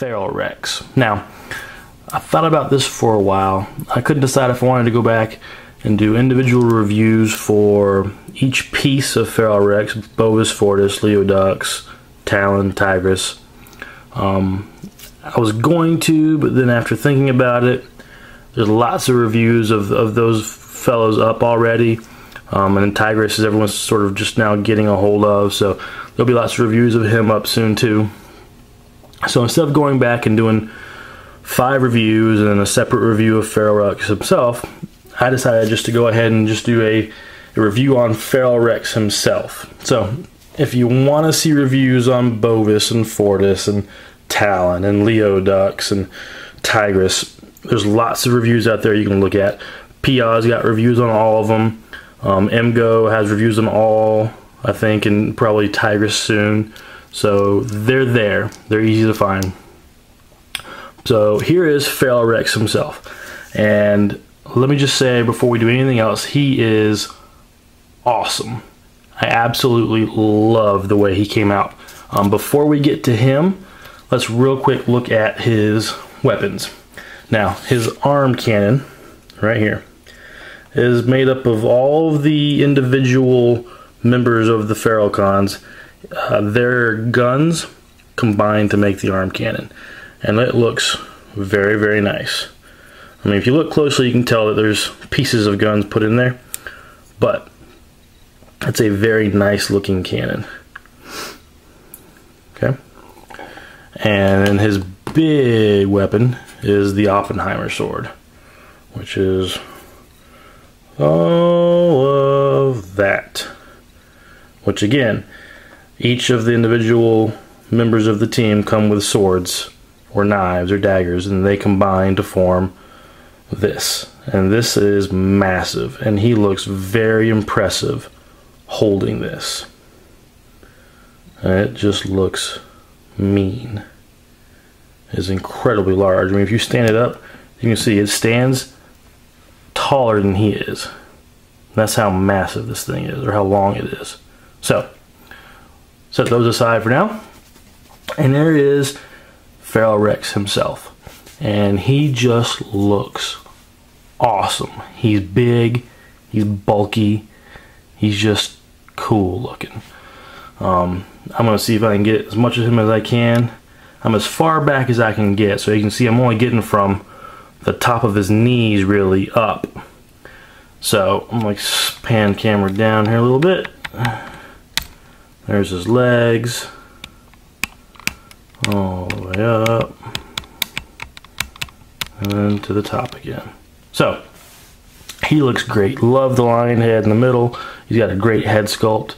feral rex. Now, I thought about this for a while. I couldn't decide if I wanted to go back and do individual reviews for each piece of feral rex, Bovis, Fortis, Leodux, Talon, Tigris. I was going to, but then after thinking about it, there's lots of reviews of those fellows up already. And then Tigris is everyone's sort of just now getting a hold of, so there'll be lots of reviews of him up soon too. So instead of going back and doing 5 reviews and then a separate review of feral rex himself, I decided just to go ahead and just do a review on feral rex himself. So if you want to see reviews on Bovis and Fortis and Talon and Leodux and Tigris, there's lots of reviews out there you can look at. PIA's got reviews on all of them. MGO has reviews on all, I think, and probably Tigris soon. So they're there. They're easy to find. So here is feral rex himself. And let me just say before we do anything else, he is awesome. I absolutely love the way he came out. Before we get to him, let's real quick look at his weapons. Now, his arm cannon, right here, is made up of all of the individual members of the feral cons, their guns combined to make the arm cannon. And it looks very, very nice. I mean, if you look closely, you can tell that there's pieces of guns put in there, but it's a very nice looking cannon. Okay. And then his big weapon is the Oppenheimer sword, which is all of that. Which again, each of the individual members of the team come with swords or knives or daggers, and they combine to form this. And this is massive, and he looks very impressive holding this. And it just looks mean. It's incredibly large. I mean, if you stand it up, you can see it stands taller than he is. That's how massive this thing is, or how long it is. So, set those aside for now. And there is feral rex himself. And he just looks awesome. He's big, he's bulky, he's just cool looking. I'm going to see if I can get as much of him as I can. I'm as far back as I can get, so you can see I'm only getting from the top of his knees really up. So I'm going to pan camera down here a little bit. There's his legs. All the way up. And then to the top again. So he looks great. Love the lion head in the middle. He's got a great head sculpt.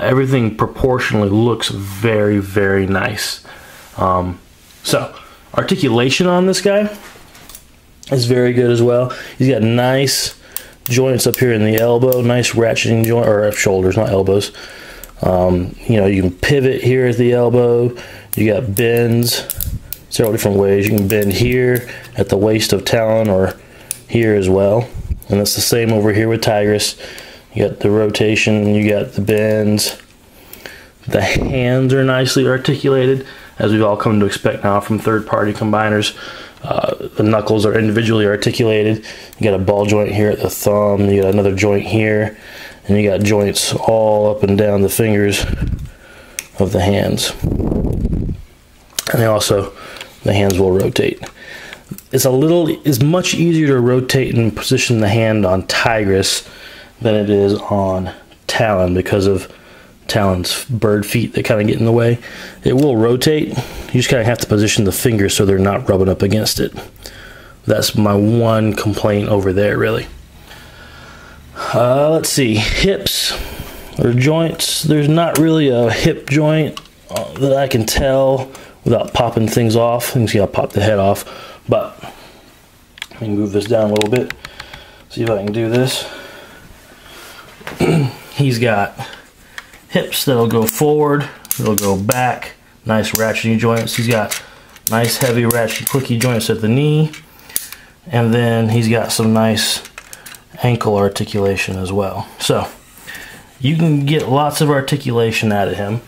Everything proportionally looks very, very nice. So articulation on this guy is very good as well. He's got nice joints up here in the elbow, nice ratcheting joint, or shoulders, not elbows. You know, you can pivot here at the elbow. You got bends several different ways. You can bend here at the waist of Talon, or here as well. And it's the same over here with Tigris. You got the rotation, you got the bends. The hands are nicely articulated, as we've all come to expect now from third-party combiners. The knuckles are individually articulated. You got a ball joint here at the thumb, you got another joint here, and you got joints all up and down the fingers of the hands. And the hands will rotate. It's much easier to rotate and position the hand on Tigris than it is on Talon, because of Talon's bird feet that kind of get in the way. It will rotate. You just kind of have to position the fingers so they're not rubbing up against it. That's my one complaint over there, really. Let's see, hips or joints. There's not really a hip joint that I can tell without popping things off. You can see I'll pop the head off, but let me move this down a little bit. See if I can do this. He's got hips that'll go forward, it'll go back, nice ratcheting joints. He's got nice heavy ratchet clicky joints at the knee, and then he's got some nice ankle articulation as well. So you can get lots of articulation out of him.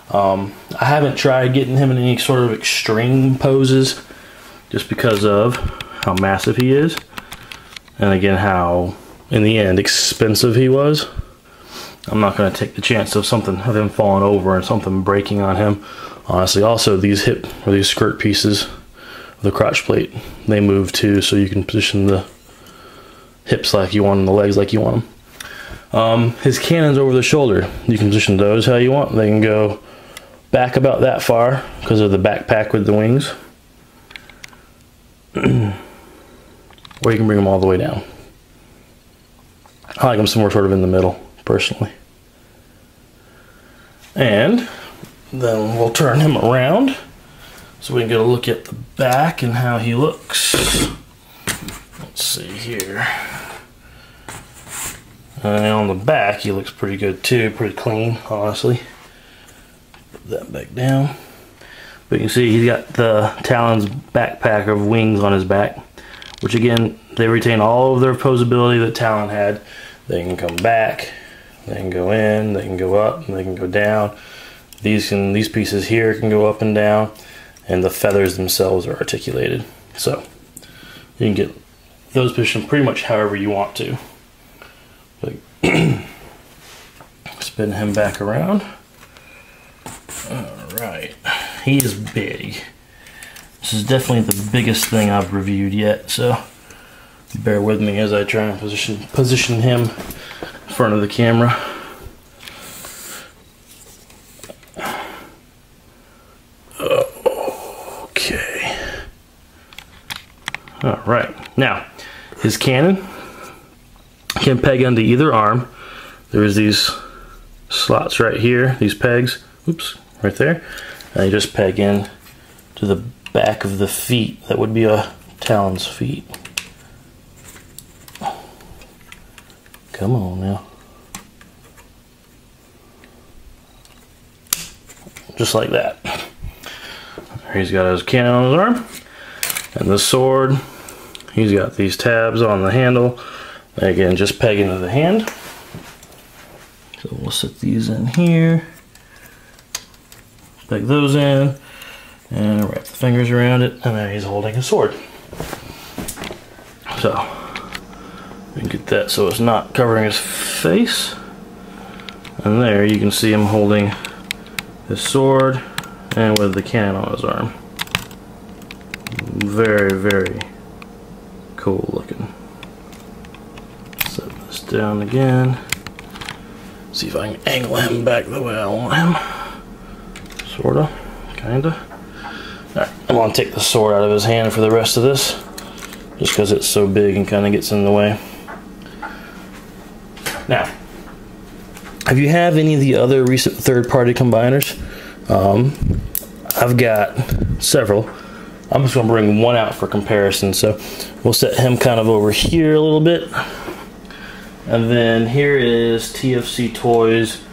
I haven't tried getting him in any sort of extreme poses just because of how massive he is, and again how, in the end, expensive he was. I'm not going to take the chance of him falling over and something breaking on him. Honestly, also these hip or these skirt pieces of the crotch plate, they move too, so you can position the hips like you want and the legs like you want them. His cannons over the shoulder, you can position those how you want. They can go back about that far because of the backpack with the wings, or you can bring them all the way down. I like them somewhere sort of in the middle, personally. And then we'll turn him around so we can get a look at the back and how he looks. Let's see here. And on the back, he looks pretty good too, pretty clean, honestly. Put that back down. But you can see he's got the Talon's backpack of wings on his back, which again, they retain all of their posability that Talon had. They can come back, they can go in, they can go up, and they can go down. These pieces here can go up and down, and the feathers themselves are articulated. So you can get those positioned pretty much however you want to. Spin him back around. Alright, he is big. This is definitely the biggest thing I've reviewed yet, so bear with me as I try and position him in front of the camera. Okay. Alright, now his cannon can peg onto either arm. There's these slots right here, these pegs, oops, right there. And you just peg in to the back of the feet. That would be a Talon's feet. Come on now. Just like that. He's got his cannon on his arm. And the sword, he's got these tabs on the handle. Again, just peg into the hand. So we'll set these in here. Peg those in. And wrap the fingers around it. And then he's holding his sword. So, we can get that so it's not covering his face. And there you can see him holding his sword and with the cannon on his arm. Very, very cool looking. Set this down again. See if I can angle him back the way I want him. Sorta, kinda. Alright, I'm gonna take the sword out of his hand for the rest of this, just because it's so big and kind of gets in the way. Now, if you have any of the other recent third-party combiners, I've got several. I'm just going to bring one out for comparison. So we'll set him kind of over here a little bit. And then here is TFC Toys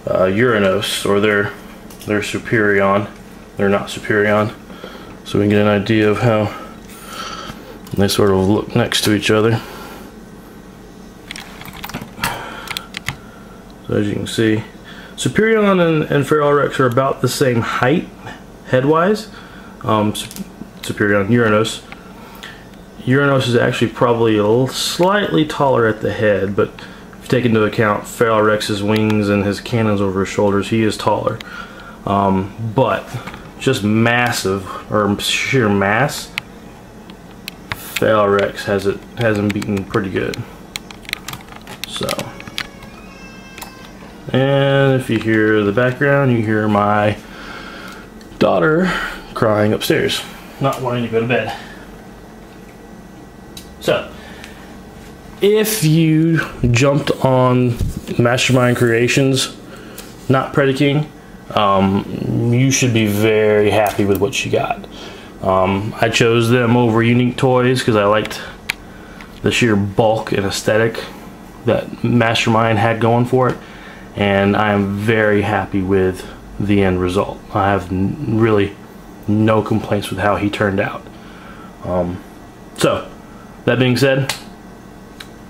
Uranos, or their Superion. They're not Superion. So we can get an idea of how they sort of look next to each other. So as you can see, Superion and Feral Rex are about the same height, head-wise. Superion, Uranos. Uranos is actually probably slightly taller at the head, but if you take into account Feral Rex's wings and his cannons over his shoulders, he is taller. But just massive, or sheer mass, Feral Rex has him beaten pretty good. So, and if you hear the background, you hear my daughter crying upstairs, not wanting to go to bed. So, if you jumped on Mastermind Creations, not Predaking, you should be very happy with what you got. I chose them over Unique Toys because I liked the sheer bulk and aesthetic that Mastermind had going for it, and I am very happy with the end result. I have really no complaints with how he turned out. So, that being said,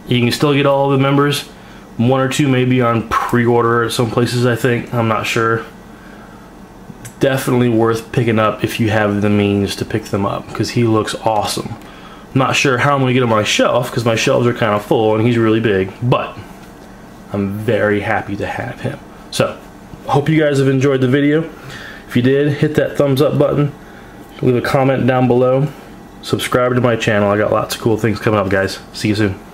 you can still get all of the members. One or two may be on pre-order at some places, I think. I'm not sure. definitely worth picking up if you have the means to pick them up, because he looks awesome. I'm not sure how I'm going to get him on my shelf, because my shelves are kind of full and he's really big, but I'm very happy to have him. So, hope you guys have enjoyed the video. If you did, hit that thumbs up button, leave a comment down below, subscribe to my channel. I got lots of cool things coming up, guys. See you soon.